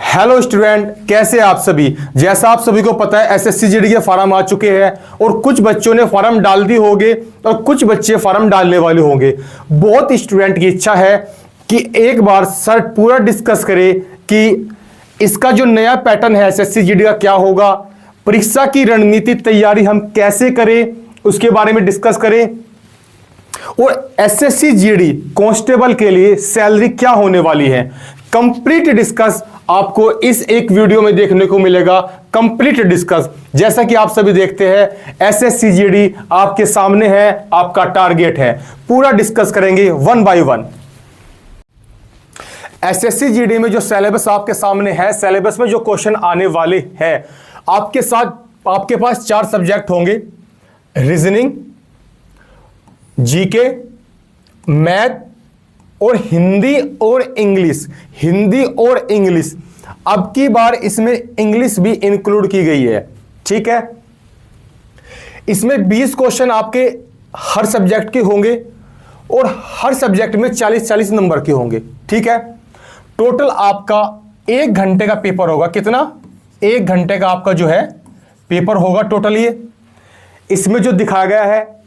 Hello student, कैसे आप सभी। जैसा आप सभी को पता है एसएससी जीडी के फॉर्म आ चुके हैं और कुछ बच्चों ने फॉर्म डाल दी होंगे और कुछ बच्चे फॉर्म डालने वाले होंगे। बहुत स्टूडेंट की इच्छा है कि एक बार सर पूरा डिस्कस करें कि इसका जो नया पैटर्न है एसएससी जीडी का क्या होगा, परीक्षा की रणनीति तैयारी हम कैसे करें उसके बारे में डिस्कस करें, और एसएससी जीडी कांस्टेबल के लिए सैलरी क्या होने वाली है। कंप्लीट डिस्कस आपको इस एक वीडियो में देखने को मिलेगा। कंप्लीट डिस्कस, जैसा कि आप सभी देखते हैं एसएससी जीडी आपके सामने है, आपका टारगेट है। पूरा डिस्कस करेंगे one by one. SSC GD में जो सिलेबस आपके सामने है, सिलेबस में जो क्वेश्चन आने वाले हैं, आपके पास 4 सब्जेक्ट होंगे: रीजनिंग, जीके, मैथ और हिंदी और इंग्लिश। हिंदी और इंग्लिश, अब की बार इसमें इंग्लिश भी इंक्लूड की गई है, ठीक है। इसमें 20 क्वेश्चन आपके हर सब्जेक्ट के होंगे और हर सब्जेक्ट में 40-40 नंबर के होंगे, ठीक है। टोटल आपका 1 घंटे का पेपर होगा। कितना? 1 घंटे का आपका जो है पेपर होगा टोटल। ये इसमें जो दिखाया गया है,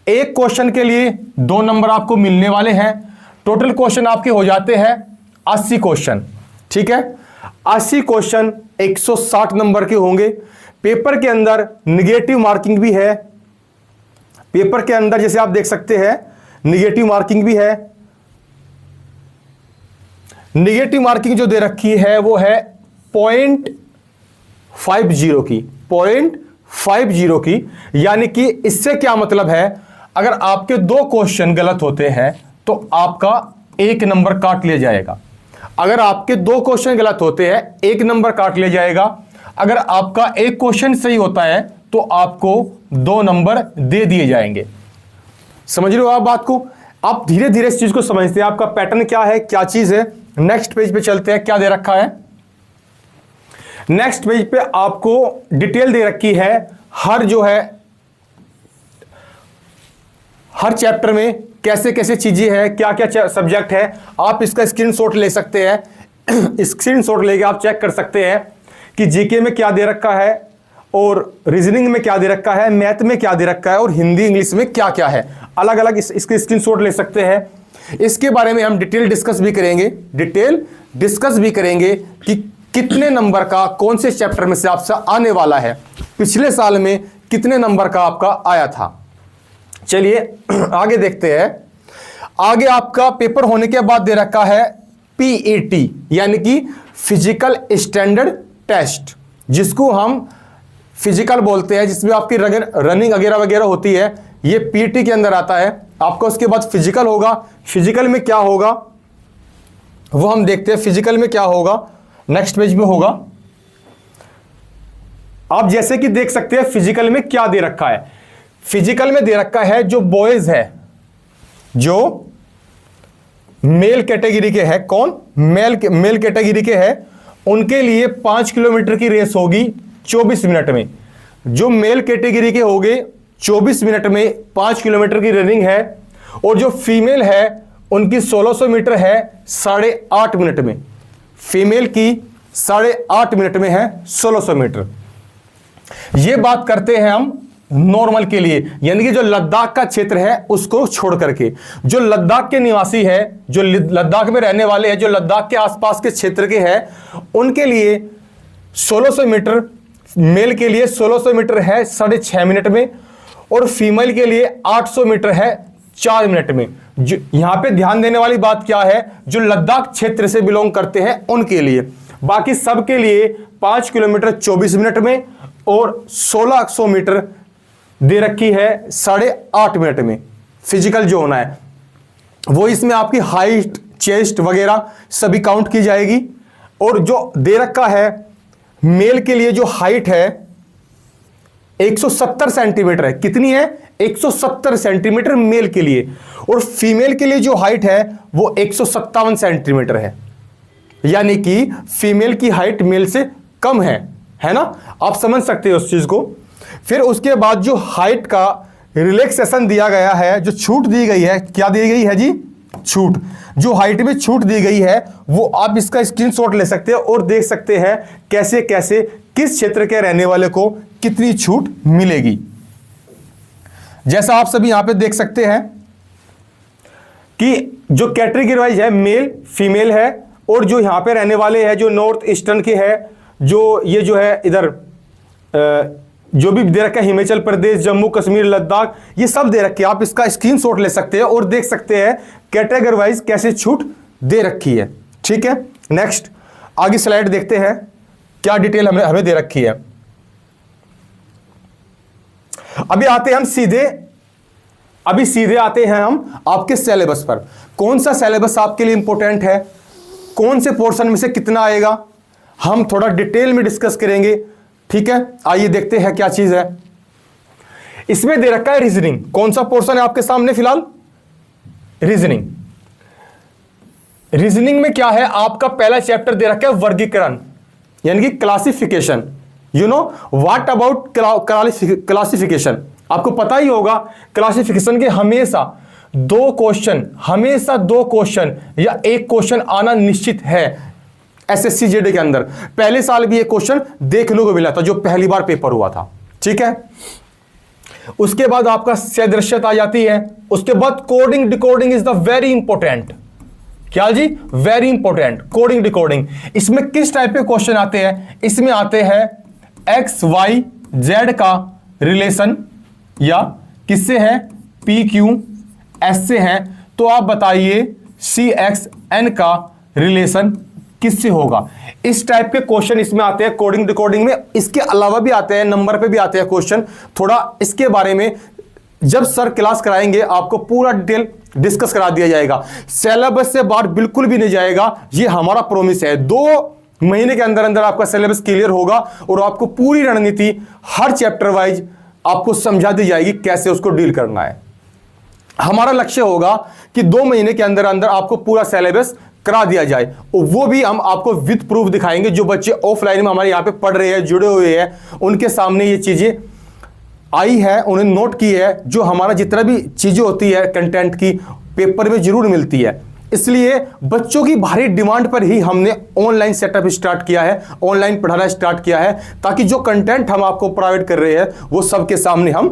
एक क्वेश्चन के लिए 2 नंबर आपको मिलने वाले हैं। टोटल क्वेश्चन आपके हो जाते हैं 80 क्वेश्चन, ठीक है। 80 क्वेश्चन 160 नंबर के होंगे। पेपर के अंदर निगेटिव मार्किंग भी है। पेपर के अंदर जैसे आप देख सकते हैं निगेटिव मार्किंग भी है। निगेटिव मार्किंग जो दे रखी है वो है 0.50 की, 0.50 की। यानी कि इससे क्या मतलब है, अगर आपके 2 क्वेश्चन गलत होते हैं तो आपका 1 नंबर काट लिया जाएगा। अगर आपके 2 क्वेश्चन गलत होते हैं 1 नंबर काट लिया जाएगा। अगर आपका 1 क्वेश्चन सही होता है तो आपको 2 नंबर दे दिए जाएंगे। समझ रहे हो आप बात को? आप धीरे धीरे इस चीज को समझते हैं। आपका पैटर्न क्या है, क्या चीज है। नेक्स्ट पेज पे चलते हैं, क्या दे रखा है। नेक्स्ट पेज पे आपको डिटेल दे रखी है हर चैप्टर में कैसे कैसे चीजें हैं, क्या क्या सब्जेक्ट है। आप इसका स्क्रीनशॉट ले सकते हैं। स्क्रीनशॉट लेके आप चेक कर सकते हैं कि जीके में क्या दे रखा है और रीजनिंग में क्या दे रखा है, मैथ में क्या दे रखा है और हिंदी इंग्लिश में क्या क्या है। अलग अलग इसके स्क्रीनशॉट ले सकते हैं। इसके बारे में हम डिटेल डिस्कस भी करेंगे कि कितने नंबर का कौन से चैप्टर में से आपसे आने वाला है, पिछले साल में कितने नंबर का आपका आया था। चलिए आगे देखते हैं। आगे आपका पेपर होने के बाद दे रखा है पीईटी, यानी कि फिजिकल स्टैंडर्ड टेस्ट, जिसको हम फिजिकल बोलते हैं, जिसमें आपकी रनिंग वगैरह होती है। ये पीईटी के अंदर आता है। आपका उसके बाद फिजिकल होगा। फिजिकल में क्या होगा वो हम देखते हैं। फिजिकल में क्या होगा नेक्स्ट पेज में होगा। आप जैसे कि देख सकते हैं फिजिकल में क्या दे रखा है। फिजिकल में दे रखा है जो बॉयज है, जो मेल कैटेगरी के है, कौन मेल कैटेगरी के है, उनके लिए 5 किलोमीटर की रेस होगी 24 मिनट में। जो मेल कैटेगरी के होंगे 24 मिनट में 5 किलोमीटर की रनिंग है। और जो फीमेल है उनकी 1600 मीटर है 8.5 मिनट में। फीमेल की 8.5 मिनट में है 1600 मीटर। ये बात करते हैं हम नॉर्मल के लिए, यानी कि जो लद्दाख का क्षेत्र है उसको छोड़ करके। जो लद्दाख के निवासी है, जो लद्दाख में रहने वाले हैं, जो लद्दाख के आसपास के क्षेत्र के हैं, उनके लिए 1600 मीटर, मेल के लिए 1600 मीटर है 6.5 मिनट में और फीमेल के लिए 800 मीटर है 4 मिनट में। जो यहां पे ध्यान देने वाली बात क्या है, जो लद्दाख क्षेत्र से बिलोंग करते हैं उनके लिए। बाकी सबके लिए 5 किलोमीटर 24 मिनट में और 1600 मीटर दे रखी है 8.5 मिनट में। फिजिकल जो होना है वो इसमें आपकी हाइट, चेस्ट वगैरह सभी काउंट की जाएगी। और जो दे रखा है मेल के लिए जो हाइट है 170 सेंटीमीटर है। कितनी है? 170 सेंटीमीटर मेल के लिए। और फीमेल के लिए जो हाइट है वो 157 सेंटीमीटर है। यानी कि फीमेल की हाइट मेल से कम है ना। आप समझ सकते हो उस चीज को। फिर उसके बाद जो हाइट का रिलैक्सेशन दिया गया है, जो छूट दी गई है, क्या दी गई है जी? छूट, जो हाइट में छूट दी गई है वो आप इसका स्क्रीनशॉट ले सकते हैं और देख सकते हैं कैसे कैसे किस क्षेत्र के रहने वाले को कितनी छूट मिलेगी। जैसा आप सभी यहां पे देख सकते हैं कि जो कैटेगरी वाइज है मेल फीमेल है, और जो यहां पे रहने वाले हैं जो नॉर्थ ईस्टर्न के है, जो ये जो है इधर जो भी दे रखा है हिमाचल प्रदेश, जम्मू कश्मीर, लद्दाख, ये सब दे रखे हैं। आप इसका स्क्रीनशॉट ले सकते हैं और देख सकते हैं कैटेगरी वाइज कैसे छूट दे रखी है। ठीक है, नेक्स्ट आगे स्लाइड देखते हैं क्या डिटेल हमें दे रखी है। अभी सीधे आते हैं हम आपके सिलेबस पर। कौन सा सिलेबस आपके लिए इंपॉर्टेंट है, कौन से पोर्शन में से कितना आएगा, हम थोड़ा डिटेल में डिस्कस करेंगे। ठीक है, आइए देखते हैं क्या चीज है। इसमें दे रखा है रीजनिंग। कौन सा पोर्शन है आपके सामने फिलहाल? रीजनिंग। रीजनिंग में क्या है, आपका पहला चैप्टर दे रखा है वर्गीकरण, यानी कि classification. You know what about classification, आपको पता ही होगा क्लासिफिकेशन के हमेशा दो क्वेश्चन या एक क्वेश्चन आना निश्चित है। एसएससी जेडे के अंदर पहले साल भी एक क्वेश्चन देखने को मिला था जो पहली बार पेपर हुआ था। ठीक है, उसके बाद आपका सदृश्यता आ जाती है, उसके बाद coding decoding is the very important. क्या जी? Very important coding decoding. इसमें किस टाइप के क्वेश्चन आते हैं? इसमें आते हैं एक्स वाई जेड का रिलेशन, या किससे है? पी क्यू एस से है, तो आप बताइए सी एक्स एन का रिलेशन किससे होगा। इस टाइप के क्वेश्चन इसमें आते हैं कोडिंग डिकोडिंग में। इसके अलावा भी आते हैं, नंबर पे भी आते हैं क्वेश्चन। थोड़ा इसके बारे में जब सर क्लास कराएंगे आपको पूरा डिटेल डिस्कस करा दिया जाएगा। सिलेबस से बाहर बिल्कुल भी नहीं जाएगा, ये हमारा प्रॉमिस है। 2 महीने के अंदर अंदर आपका सिलेबस क्लियर होगा और आपको पूरी रणनीति हर चैप्टर वाइज आपको समझा दी जाएगी कैसे उसको डील करना है। हमारा लक्ष्य होगा कि 2 महीने के अंदर अंदर आपको पूरा सिलेबस करा दिया जाए, और वो भी हम आपको विद प्रूफ दिखाएंगे। जो बच्चे ऑफलाइन में हमारे यहाँ पे पढ़ रहे हैं, जुड़े हुए हैं, उनके सामने ये चीजें आई है, उन्हें नोट की है। जो हमारा जितना भी चीजें होती है कंटेंट की, पेपर में जरूर मिलती है। इसलिए बच्चों की भारी डिमांड पर ही हमने ऑनलाइन सेटअप स्टार्ट किया है, ऑनलाइन पढ़ाना स्टार्ट किया है, ताकि जो कंटेंट हम आपको प्रोवाइड कर रहे हैं वो सबके सामने हम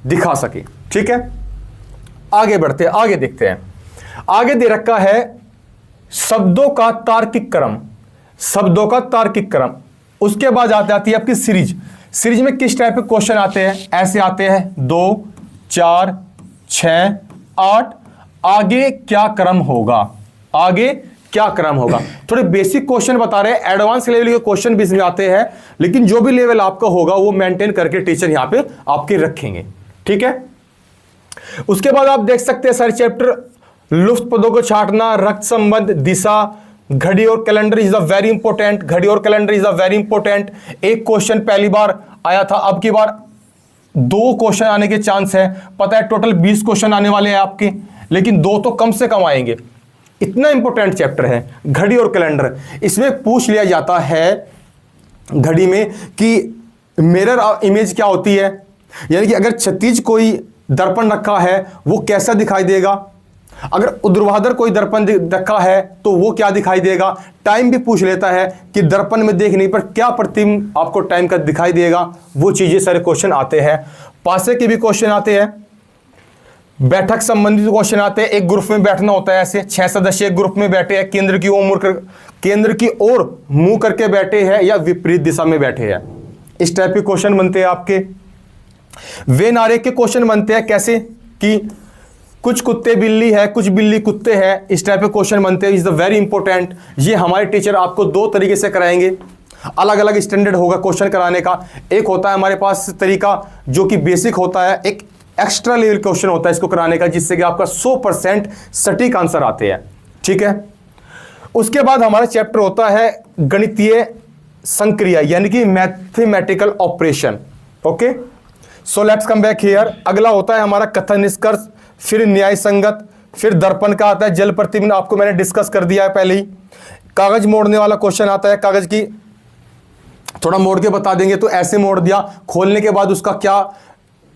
दिखा सके। ठीक है, आगे बढ़ते हैं, आगे देखते हैं। आगे दे रखा है शब्दों का तार्किक क्रम, शब्दों का तार्किक क्रम। उसके बाद आती है आपकी सीरीज। सीरीज में किस टाइप के क्वेश्चन आते हैं? ऐसे आते हैं 2, 4, 6, 8। आगे क्या क्रम होगा, आगे क्या क्रम होगा। थोड़े बेसिक क्वेश्चन बता रहे हैं, एडवांस लेवल के क्वेश्चन भी इसमें आते हैं, लेकिन जो भी लेवल आपका होगा वो मेंटेन करके टीचर यहां पे आपके रखेंगे। ठीक है, उसके बाद आप देख सकते हैं सारे चैप्टर, लुप्त पदों को छांटना, रक्त संबंध, दिशा, घड़ी और calendar is the very important. घड़ी और calendar is the very important. एक क्वेश्चन पहली बार आया था, अब की बार 2 क्वेश्चन आने के चांस है। पता है टोटल 20 क्वेश्चन आने वाले हैं आपके, लेकिन 2 तो कम से कम आएंगे। इतना इंपॉर्टेंट चैप्टर है घड़ी और कैलेंडर। इसमें पूछ लिया जाता है घड़ी में कि मिरर इमेज क्या होती है, यानी कि अगर क्षैतिज कोई दर्पण रखा है वो कैसा दिखाई देगा, अगर ऊर्ध्वाधर कोई दर्पण रखा है तो वो क्या दिखाई देगा। टाइम भी पूछ लेता है कि दर्पण में देखने पर क्या प्रतिबिंब आपको टाइम का दिखाई देगा। वो चीजें सारे क्वेश्चन आते हैं। पासे के भी क्वेश्चन आते हैं, बैठक संबंधित क्वेश्चन आते हैं। एक ग्रुप में बैठना होता है, ऐसे 6 सदस्य एक ग्रुप में बैठे हैं, केंद्र की ओर मुंह करके बैठे हैं या विपरीत दिशा में बैठे हैं। इस टाइप के क्वेश्चन बनते हैं आपके। वेन आरेख के क्वेश्चन बनते हैं, कैसे कि कुछ कुत्ते बिल्ली है, कुछ बिल्ली कुत्ते हैं, इस टाइप के क्वेश्चन बनते हैं। Is the very important. ये हमारे टीचर आपको 2 तरीके से कराएंगे, अलग अलग स्टैंडर्ड होगा क्वेश्चन कराने का। एक होता है हमारे पास तरीका जो कि बेसिक होता है, एक एक्स्ट्रा लेवल क्वेश्चन होता है इसको कराने का, जिससे कि आपका 100% सटीक आंसर आते हैं। ठीक है, उसके बाद हमारा चैप्टर होता है गणितीय संक्रिया, यानी कि mathematical operation. Okay, so let's come back here. अगला होता है हमारा कथन निष्कर्ष, फिर न्याय संगत, फिर दर्पण का आता है, जल प्रतिबिंब आपको मैंने डिस्कस कर दिया है पहले ही। कागज मोड़ने वाला क्वेश्चन आता है, कागज की थोड़ा मोड़ के बता देंगे तो ऐसे मोड़ दिया, खोलने के बाद उसका क्या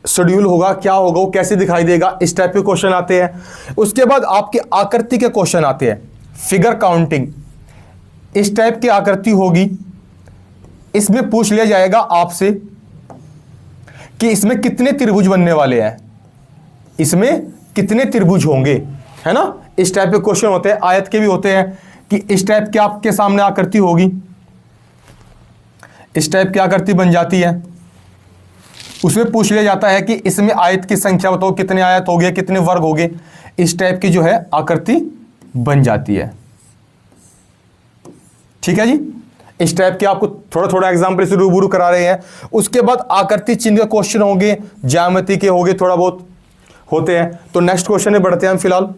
शेड्यूल होगा, क्या होगा, वो कैसे दिखाई देगा, इस टाइप के क्वेश्चन आते हैं। उसके बाद आपके आकृति के क्वेश्चन आते हैं, फिगर काउंटिंग, इस टाइप की आकृति होगी। इसमें पूछ लिया जाएगा आपसे कि इसमें कितने त्रिभुज बनने वाले हैं, इसमें कितने त्रिभुज होंगे, है ना। इस टाइप के क्वेश्चन होते हैं। आयत के भी होते हैं कि इस टाइप की आपके सामने आकृति होगी, इस टाइप की आकृति बन जाती है। उसमें पूछ लिया जाता है कि इसमें आयत की संख्या बताओ, कितने आयत हो गए, कितने वर्ग हो गए। इस टाइप की जो है आकृति बन जाती है। ठीक है जी, इस टाइप के आपको थोड़ा थोड़ा एग्जाम्पल से रूबरू करा रहे हैं। उसके बाद आकृति चिन्ह के क्वेश्चन होंगे, ज्यामिति के होंगे, थोड़ा बहुत होते हैं। तो नेक्स्ट क्वेश्चन में बढ़ते हैं हम फिलहाल।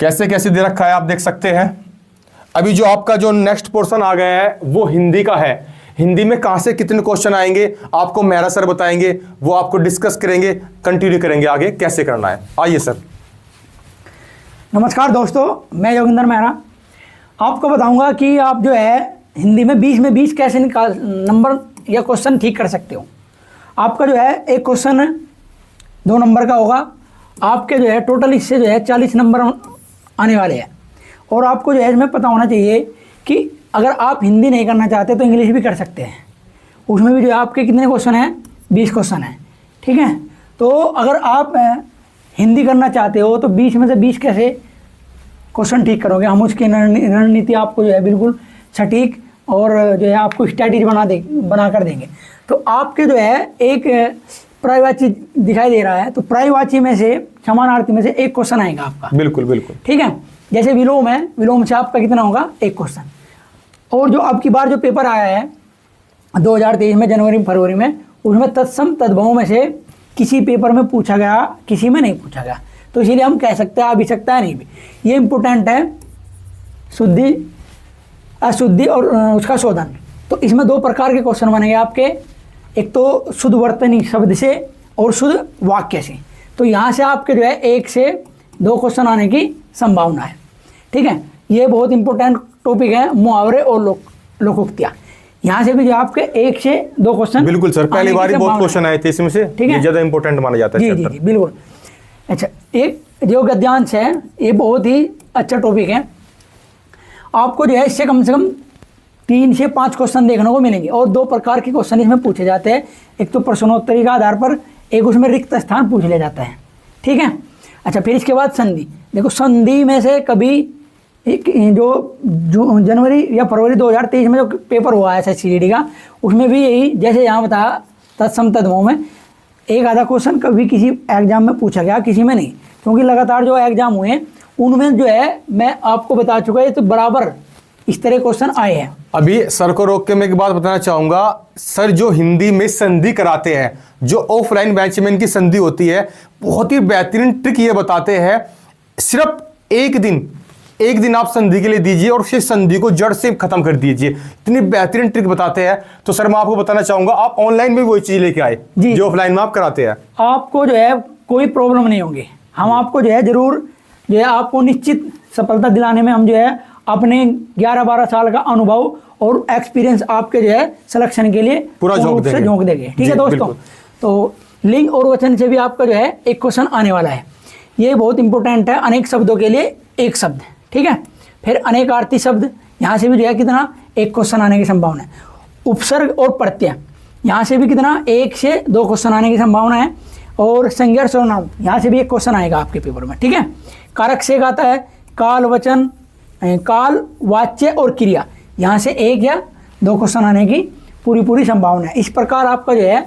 कैसे कैसे दे रखा है आप देख सकते हैं। अभी जो आपका जो नेक्स्ट पोर्शन आ गया है वो हिंदी का है। हिंदी में कहां से कितने क्वेश्चन आएंगे आपको मेहरा सर बताएंगे, वो आपको डिस्कस करेंगे, कंटिन्यू करेंगे आगे कैसे करना है। आइए सर। नमस्कार दोस्तों, मैं योगिंदर मेहरा आपको बताऊंगा कि आप जो है हिंदी में 20 में 20 कैसे नंबर या क्वेश्चन ठीक कर सकते हो। आपका जो है एक क्वेश्चन 2 नंबर का होगा, आपके जो है टोटल इससे जो है 40 नंबर आने वाले हैं। और आपको जो है इसमें पता होना चाहिए कि अगर आप हिंदी नहीं करना चाहते तो इंग्लिश भी कर सकते हैं। उसमें भी जो है आपके कितने क्वेश्चन हैं, 20 क्वेश्चन हैं। ठीक है, तो अगर आप हिंदी करना चाहते हो तो 20 में से 20 कैसे क्वेश्चन ठीक करोगे, हम उसकी रणनीति आपको जो है बिल्कुल सटीक और जो है आपको स्ट्रैटेजी बना कर देंगे। तो आपके जो है एक पर्यायवाची दिखाई दे रहा है, तो पर्यायवाची में से समानार्थी में से एक क्वेश्चन आएगा आपका। बिल्कुल बिल्कुल। ठीक है, जैसे विलोम है, विलोम से आपका कितना होगा, एक क्वेश्चन। और जो अब की बार जो पेपर आया है 2023 में जनवरी फरवरी में, उसमें तत्सम तद्भवों में से किसी पेपर में पूछा गया, किसी में नहीं पूछा गया। तो इसीलिए हम कह सकते हैं आ भी सकता है नहीं भी। ये इंपॉर्टेंट है, शुद्धि अशुद्धि और उसका शोधन। तो इसमें 2 प्रकार के क्वेश्चन बनेंगे आपके, एक तो शुद्ध वर्तनी शब्द से और शुद्ध वाक्य से। तो यहाँ से आपके जो है 1 से 2 क्वेश्चन आने की संभावना है। ठीक है, ये बहुत इंपॉर्टेंट टॉपिक है, मुहावरे और लोकोक्तियाँ। यहाँ से भी जो आपके 1 से 2 क्वेश्चन। बिल्कुल सर, पहली बार ही बहुत क्वेश्चन आए थे इसमें से। ठीक है, ज़्यादा इंपॉर्टेंट माना जाता है। जी जी बिल्कुल। अच्छा, एक जो गद्यांश है ये बहुत ही अच्छा टॉपिक है। आपको जो है इससे कम से कम 3 से 5 क्वेश्चन देखने को मिलेंगे। और 2 प्रकार के क्वेश्चन इसमें पूछे जाते हैं, एक तो प्रश्नोत्तरी के आधार पर, एक उसमें रिक्त स्थान पूछ लिया जाता है। ठीक है, अच्छा, फिर इसके बाद संधि। देखो संधि में से कभी एक जो जनवरी या फरवरी 2023 में जो पेपर हुआ है SSCGD का, उसमें भी यही जैसे यहाँ बताया तत्सम तद्भवों में एक आधा क्वेश्चन कभी किसी एग्जाम में पूछा गया, किसी में नहीं। क्योंकि लगातार जो एग्जाम हुए हैं उनमें जो है मैं आपको बता चुका है, तो बराबर इस तरह क्वेश्चन आए हैं। अभी सर को रोक के मैं एक बात बताना चाहूंगा। सर जो हिंदी में संधि कराते हैं, जो ऑफलाइन बैच में इनकी संधि होती है, बहुत ही बेहतरीन ट्रिक ये बताते हैं। सिर्फ एक दिन आप संधि के लिए दीजिए और फिर संधि को जड़ से खत्म कर दीजिए। इतनी बेहतरीन ट्रिक बताते हैं। तो सर मैं आपको बताना चाहूंगा, आप ऑनलाइन में वही चीज लेके आए जो ऑफलाइन में आप कराते हैं। आपको जो है कोई प्रॉब्लम नहीं होगी। हम आपको जो है जरूर जो है आपको निश्चित सफलता दिलाने में हम जो है अपने 11-12 साल का अनुभव और एक्सपीरियंस आपके जो है सिलेक्शन के लिए पूरा झोंक देंगे। ठीक है दोस्तों, तो लिंग और वचन से भी आपका जो है एक क्वेश्चन आने वाला है। ये बहुत इंपॉर्टेंट है। अनेक शब्दों के लिए एक शब्द। ठीक है, फिर अनेकार्थी शब्द, यहाँ से भी जो है कितना, एक क्वेश्चन आने की संभावना है। उपसर्ग और प्रत्यय, यहाँ से भी कितना, 1 से 2 क्वेश्चन आने की संभावना है। और संज्ञा सर्वनाम, यहाँ से भी एक क्वेश्चन आएगा आपके पेपर में। ठीक है, कारक से आता है काल, वचन, काल, वाच्य और क्रिया, यहाँ से 1 या 2 क्वेश्चन आने की पूरी संभावना है। इस प्रकार आपका जो है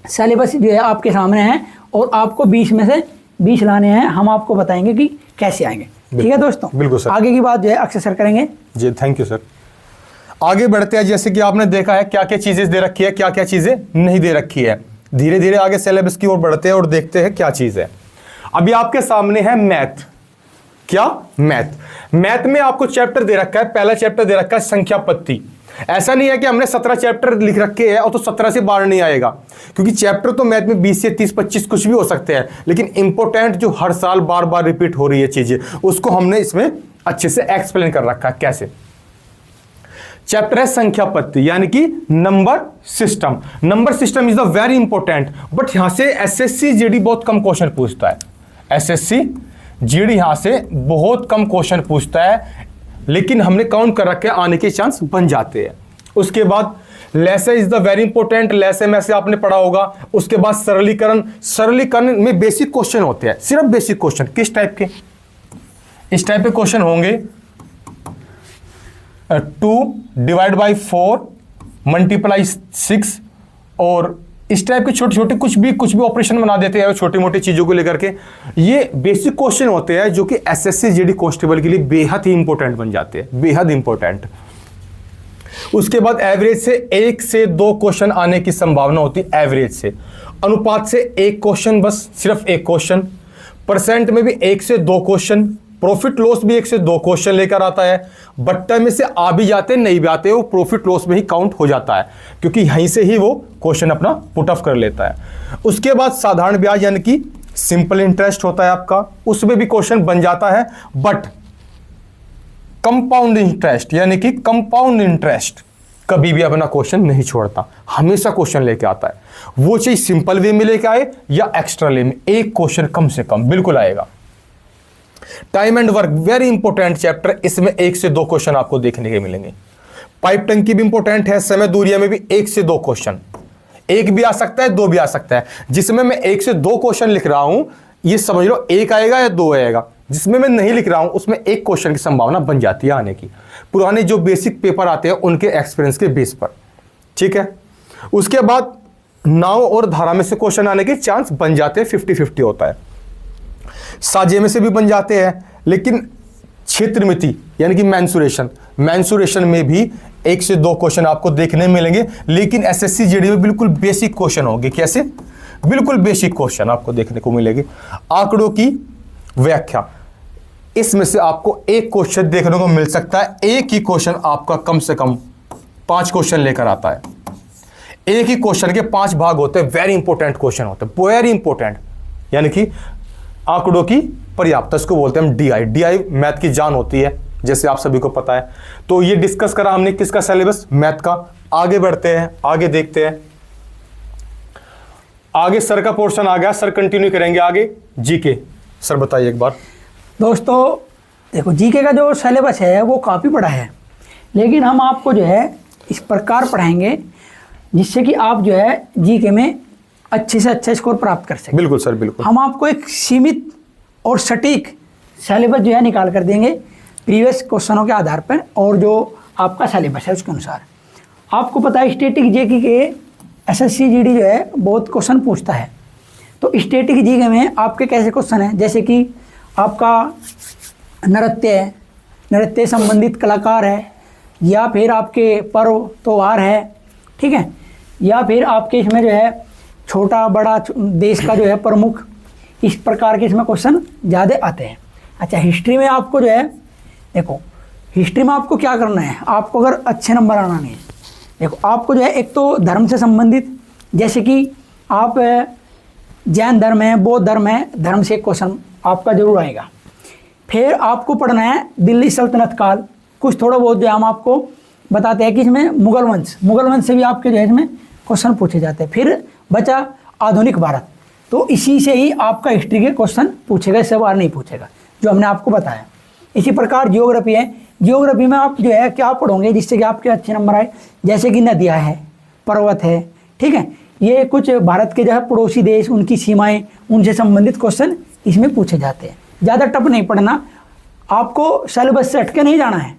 सिलेबस जो है आपके सामने है और आपको 20 में से 20 लाने हैं। हम आपको बताएंगे कि कैसे आएंगे। ठीक है दोस्तों, बिल्कुल सर। आगे की बात जो है अक्षय सर करेंगे। जी थैंक यू सर। आगे बढ़ते हैं। जैसे कि आपने देखा है क्या क्या चीजें दे रखी है, क्या क्या चीजें नहीं दे रखी है। धीरे धीरे आगे सिलेबस की ओर बढ़ते हैं और देखते हैं क्या चीज है। अभी आपके सामने है मैथ। क्या? मैथ में आपको चैप्टर दे रखा है, पहला चैप्टर दे रखा है संख्या पत्ती। ऐसा नहीं है कि हमने 17 चैप्टर लिख रखे हैं और तो 17 से 12 नहीं आएगा, क्योंकि चैप्टर तो मैथ में 20 से 30 25 कुछ भी हो सकते हैं, लेकिन इंपॉर्टेंट जो हर साल बार बार रिपीट हो रही है चीजें, उसको हमने इसमें अच्छे से एक्सप्लेन कर रखा है। कैसे? चैप्टर है संख्या पत्ती यानी कि number system. Number system is the very important, but यहां से एसएससी जीडी बहुत कम क्वेश्चन पूछता है। एसएससी जीडी यहां से बहुत कम क्वेश्चन पूछता है, लेकिन हमने काउंट कर रखे आने के चांस बन जाते हैं। उसके बाद लेसे इज द वेरी इंपॉर्टेंट, लेसे में से आपने पढ़ा होगा। उसके बाद सरलीकरण, सरलीकरण में बेसिक क्वेश्चन होते हैं, सिर्फ बेसिक क्वेश्चन। किस टाइप के? इस टाइप के क्वेश्चन होंगे 2 डिवाइड बाई 4 मल्टीप्लाई 6, और इस टाइप के छोटे छोटे कुछ भी ऑपरेशन बना देते हैं छोटी मोटी चीजों को लेकर के। ये बेसिक क्वेश्चन होते हैं जो कि एसएससी जीडी कांस्टेबल के लिए बेहद ही इंपॉर्टेंट बन जाते हैं, बेहद इंपॉर्टेंट। उसके बाद एवरेज से 1 से 2 क्वेश्चन आने की संभावना होती है, एवरेज से। अनुपात से 1 क्वेश्चन, बस सिर्फ 1 क्वेश्चन। परसेंट में भी 1 से 2 क्वेश्चन। प्रॉफिट लॉस भी 1 से 2 क्वेश्चन लेकर आता है। बट्टा में से आ भी जाते नहीं भी आते, वो प्रॉफिट लॉस में ही काउंट हो जाता है, क्योंकि यहीं से ही वो क्वेश्चन अपना पुट ऑफ कर लेता है। उसके बाद साधारण ब्याज यानी कि सिंपल इंटरेस्ट होता है आपका, उसमें भी क्वेश्चन बन जाता है। बट कंपाउंड इंटरेस्ट यानी कि कंपाउंड इंटरेस्ट कभी भी अपना क्वेश्चन नहीं छोड़ता, हमेशा क्वेश्चन लेके आता है। वो चीज सिंपल वे में लेके आए या एक्स्ट्रा वे में, एक क्वेश्चन कम से कम बिल्कुल आएगा। Time and work very important chapter, इसमें 1 से 2 क्वेश्चन आपको देखने के मिलेंगे। पाइप टंकी भी इंपॉर्टेंट है, समय दूरिया में भी 1 से 2 क्वेश्चन, 1 भी आ सकता है 2 भी आ सकता है। जिसमें मैं 1 से 2 क्वेश्चन लिख रहा हूं, ये समझ लो 1 आएगा या 2 आएगा। जिसमें मैं नहीं लिख रहा हूं उसमें 1 क्वेश्चन की संभावना बन जाती है आने की, पुराने जो बेसिक पेपर आते हैं उनके एक्सपीरियंस के बेस पर, ठीक है। उसके बाद नाव और धारा में से क्वेश्चन आने के चांस बन जाते हैं, 50-50 होता है। साजे में से भी बन जाते हैं, लेकिन क्षेत्रमिति यानी कि मैंसुरेशन में भी 1 से 2 क्वेश्चन आपको देखने मिलेंगे। लेकिन एसएससी जीडी में बिल्कुल बेसिक क्वेश्चन होंगे। कैसे? बिल्कुल बेसिक क्वेश्चन आपको देखने को मिलेंगे। आंकड़ों की व्याख्या, इसमें से आपको 1 क्वेश्चन देखने को मिल सकता है। एक ही क्वेश्चन आपका कम से कम 5 क्वेश्चन लेकर आता है। एक ही क्वेश्चन के 5 भाग होते हैं, वेरी इंपॉर्टेंट क्वेश्चन होते हैं, वेरी इंपॉर्टेंट। यानी कि आंकड़ों की पर्याप्तता, इसको बोलते हैं हम डीआई मैथ की जान होती है, जैसे आप सभी को पता है। तो ये डिस्कस करा हमने किसका सिलेबस, मैथ का। आगे बढ़ते हैं, आगे देखते हैं। आगे सर का पोर्शन आ गया, सर कंटिन्यू करेंगे आगे जीके। सर बताइए एक बार। दोस्तों देखो, जीके का जो सिलेबस है वो काफ़ी बड़ा है, लेकिन हम आपको जो है इस प्रकार पढ़ाएंगे जिससे कि आप जो है जीके में अच्छे से अच्छा स्कोर प्राप्त कर सकें। बिल्कुल सर, बिल्कुल। हम आपको एक सीमित और सटीक सिलेबस जो है निकाल कर देंगे प्रीवियस क्वेश्चनों के आधार पर, और जो आपका सिलेबस है उसके अनुसार। आपको पता है स्टैटिक जीके के एसएससी जीडी जो है बहुत क्वेश्चन पूछता है। तो स्टैटिक जीके में आपके कैसे क्वेश्चन हैं, जैसे कि आपका नृत्य है, नृत्य संबंधित कलाकार है, या फिर आपके पर्व त्योहार है, ठीक है, या फिर आपके इसमें जो है छोटा बड़ा देश का जो है प्रमुख, इस प्रकार के इसमें क्वेश्चन ज़्यादा आते हैं। अच्छा, हिस्ट्री में आपको जो है, देखो हिस्ट्री में आपको क्या करना है, आपको अगर अच्छे नंबर आना नहीं है, देखो आपको जो है एक तो धर्म से संबंधित, जैसे कि आप जैन धर्म है, बौद्ध धर्म है, धर्म से एक क्वेश्चन आपका जरूर आएगा। फिर आपको पढ़ना है दिल्ली सल्तनत काल, कुछ थोड़ा बहुत जो हम आपको बताते हैं कि इसमें मुगल वंश से भी आपके जो है इसमें क्वेश्चन पूछे जाते हैं। फिर बचा आधुनिक भारत, तो इसी से ही आपका हिस्ट्री के क्वेश्चन पूछेगा, इससे बाहर नहीं पूछेगा, जो हमने आपको बताया। इसी प्रकार जियोग्राफी है, जियोग्राफी में आप जो है क्या पढ़ोगे जिससे कि आपके अच्छे नंबर आए, जैसे कि नदियाँ है, पर्वत है, ठीक है, ये कुछ भारत के जो है पड़ोसी देश, उनकी सीमाएं, उनसे संबंधित क्वेश्चन इसमें पूछे जाते हैं। ज़्यादा टफ नहीं पढ़ना, आपको सिलेबस से हटके नहीं जाना है।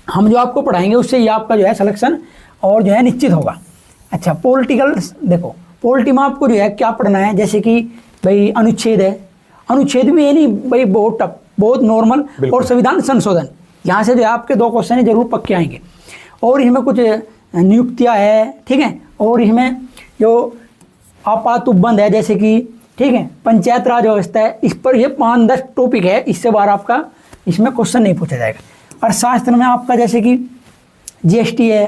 हम जो आपको पढ़ाएंगे उससे ही आपका जो है सिलेक्शन और जो है निश्चित होगा। अच्छा, पॉलिटिकल, देखो पॉलिटी में आपको जो है क्या पढ़ना है, जैसे कि भाई अनुच्छेद है, अनुच्छेद भी ये नहीं भाई बहुत टफ, बहुत नॉर्मल, और संविधान संशोधन, यहाँ से जो है आपके 2 क्वेश्चन जरूर पक्के आएंगे। और इसमें कुछ नियुक्तियाँ है, ठीक है, और इसमें जो आपात उपबंध है, जैसे कि ठीक है पंचायत राज व्यवस्था है, इस पर ये 5-10 टॉपिक है, इससे बाहर आपका इसमें क्वेश्चन नहीं पूछा जाएगा। अर्थशास्त्र में आपका जैसे कि जीएसटी है,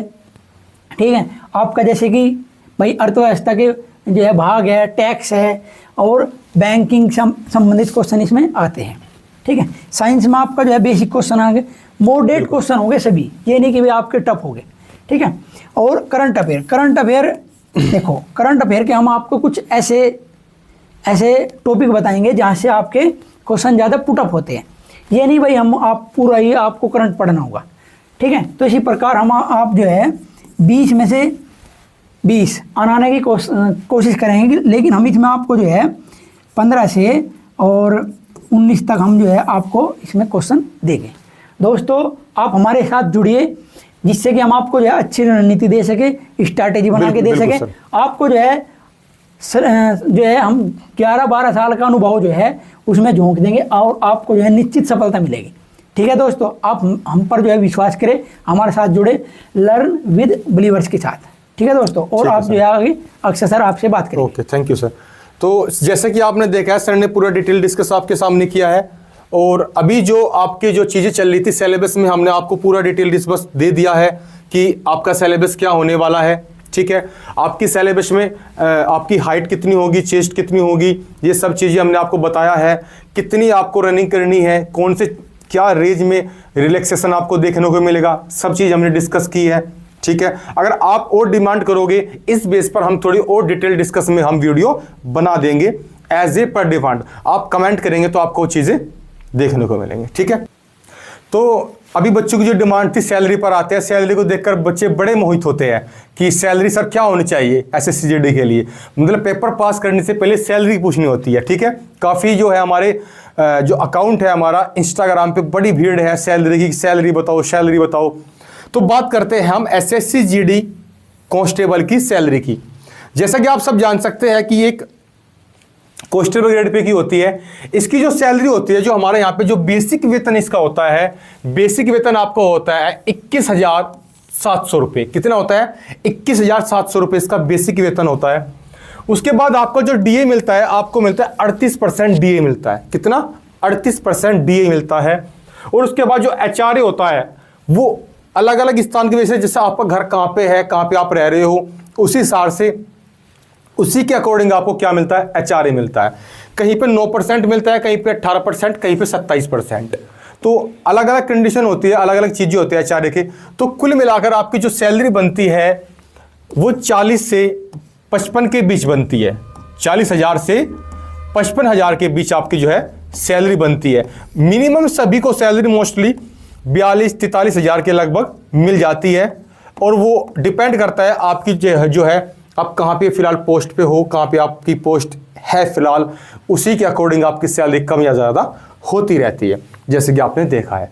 ठीक है, आपका जैसे कि भाई अर्थव्यवस्था के जो है भाग है, टैक्स है, और बैंकिंग संबंधित क्वेश्चन इसमें आते हैं, ठीक है। साइंस में आपका जो है बेसिक क्वेश्चन आएंगे, मॉडरेट क्वेश्चन हो गए सभी, ये नहीं कि भाई आपके टफ हो गए, ठीक है। और करंट अफेयर देखो, करंट अफेयर के हम आपको कुछ ऐसे टॉपिक बताएंगे जहाँ से आपके क्वेश्चन ज़्यादा पुटअप होते हैं। ये नहीं भाई आप पूरा ही आपको करंट पढ़ना होगा, ठीक है। तो इसी प्रकार हम आप जो है 20 में से 20 आने की कोशिश करेंगे, लेकिन हम इसमें आपको जो है 15 से और 19 तक हम जो है आपको इसमें क्वेश्चन देंगे। दोस्तों आप हमारे साथ जुड़िए, जिससे कि हम आपको जो है अच्छी रणनीति दे सके, स्ट्रैटेजी बना के दे सके। आपको जो है हम 11-12 साल का अनुभव जो है उसमें झोंक देंगे और आपको जो है निश्चित सफलता मिलेगी, ठीक है। दोस्तों आप हम पर जो है विश्वास करें, हमारे साथ जुड़े लर्न विद बिलीवर्स के साथ, ठीक है दोस्तों। और आप जो है आगे अक्षय सर आपसे बात करें। Okay, thank you sir. तो जैसे कि आपने देखा है, सर ने पूरा डिटेल डिस्कस आपके सामने किया है, और अभी जो आपकी जो चीज़ें चल रही थी सिलेबस में, हमने आपको पूरा डिटेल डिस्कस दे दिया है कि आपका सिलेबस क्या होने वाला है, ठीक है। आपकी सिलेबस में आपकी हाइट कितनी होगी, चेस्ट कितनी होगी, ये सब चीज़ें हमने आपको बताया है। कितनी आपको रनिंग करनी है, कौन से क्या रेंज में रिलैक्सेशन आपको देखने को मिलेगा, सब चीज़ हमने डिस्कस की है, ठीक है। अगर आप और डिमांड करोगे, इस बेस पर हम थोड़ी और डिटेल डिस्कस में हम वीडियो बना देंगे एज ए पर डिमांड। आप कमेंट करेंगे तो आपको चीज़ें देखने को मिलेंगे, ठीक है। तो अभी बच्चों की जो डिमांड थी सैलरी पर आते हैं। सैलरी को देखकर बच्चे बड़े मोहित होते हैं कि सैलरी सर क्या होनी चाहिए SSCGD के लिए, मतलब पेपर पास करने से पहले सैलरी पूछनी होती है, ठीक है। काफ़ी जो है हमारे जो अकाउंट है हमारा इंस्टाग्राम पे बड़ी भीड़ है सैलरी की, सैलरी बताओ सैलरी बताओ। तो बात करते हैं हम SSCGD कांस्टेबल की सैलरी की। जैसा कि आप सब जान सकते हैं कि एक कांस्टेबल ग्रेड पे की होती है, इसकी जो सैलरी होती है, जो हमारे यहाँ पे जो बेसिक वेतन इसका होता है, बेसिक वेतन आपको होता है 21,700 रुपये। कितना होता है? 21,700 रुपये इसका बेसिक वेतन होता है। उसके बाद आपको जो DA मिलता है, आपको मिलता है 38% DA मिलता है। कितना? 38% DA मिलता है। और उसके बाद जो HRA होता है वो अलग अलग स्थान की वजह से, जैसे आपका घर कहाँ पे है, कहाँ पे आप रह रहे हो, उसी हिसाब से उसी के अकॉर्डिंग आपको क्या मिलता है? HRA मिलता है। कहीं पे 9% मिलता है, कहीं पे 18%, कहीं पे 27%। तो अलग अलग कंडीशन होती है, अलग अलग चीज़ें होती है HRA के। तो कुल मिलाकर आपकी जो सैलरी बनती है वो 40 से 55 के बीच बनती है। 40,000 से 55,000 के बीच आपकी जो है सैलरी बनती है। मिनिमम सभी को सैलरी मोस्टली 42-43 हज़ार के लगभग मिल जाती है। और वो डिपेंड करता है आपकी जो है आप कहाँ पे फिलहाल पोस्ट पे हो, कहाँ पे आपकी पोस्ट है फिलहाल, उसी के अकॉर्डिंग आपकी सैलरी कम या ज़्यादा होती रहती है, जैसे कि आपने देखा है।